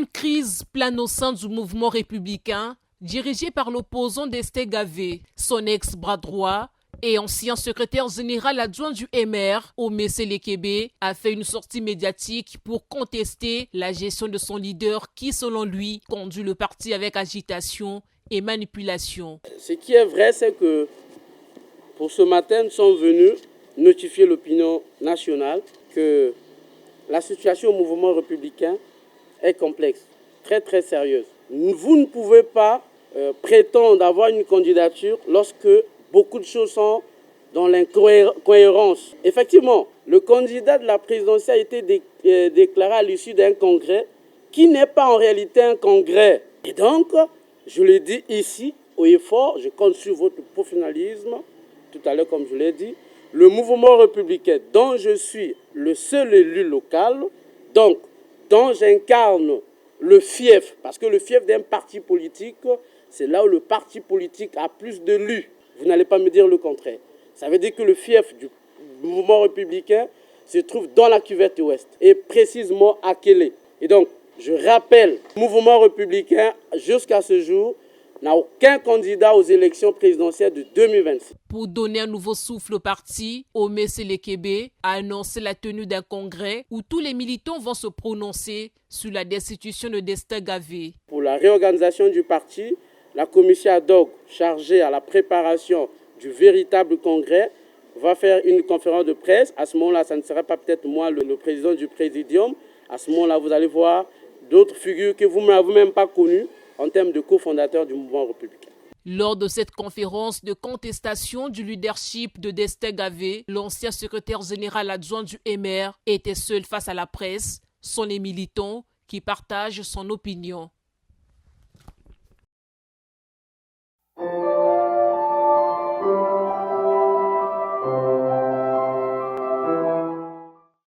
Une crise plane au sein du mouvement républicain, dirigé par l'opposant Destin Gavé, son ex-bras droit et ancien secrétaire général adjoint du MR, Omé Selekebe, a fait une sortie médiatique pour contester la gestion de son leader qui, selon lui, conduit le parti avec agitation et manipulation. Ce qui est vrai, c'est que pour ce matin, nous sommes venus notifier l'opinion nationale que la situation au mouvement républicain est complexe, très très sérieuse. Vous ne pouvez pas prétendre avoir une candidature lorsque beaucoup de choses sont dans l'incohérence. Effectivement, le candidat de la présidentielle a été déclaré à l'issue d'un congrès qui n'est pas en réalité un congrès. Et donc, je l'ai dit ici, haut et fort, je compte sur votre professionnalisme, tout à l'heure comme je l'ai dit, le mouvement républicain dont je suis le seul élu local, donc dont j'incarne le fief, parce que le fief d'un parti politique, c'est là où le parti politique a plus d'élus. Vous n'allez pas me dire le contraire. Ça veut dire que le fief du mouvement républicain se trouve dans la cuvette ouest, et précisément à Kélé. Et donc, je rappelle, le mouvement républicain, jusqu'à ce jour, n'a aucun candidat aux élections présidentielles de 2026. Pour donner un nouveau souffle au parti, Omé Selekebe a annoncé la tenue d'un congrès où tous les militants vont se prononcer sur la destitution de Destin Gavé. Pour la réorganisation du parti, la commission ad hoc chargée à la préparation du véritable congrès va faire une conférence de presse. À ce moment-là, ça ne sera pas peut-être moi le président du présidium. À ce moment-là, vous allez voir d'autres figures que vous n'avez même pas connues en termes de cofondateur du mouvement républicain. Lors de cette conférence de contestation du leadership de Destin Gavé, l'ancien secrétaire général adjoint du MR était seul face à la presse, sont les militants qui partagent son opinion.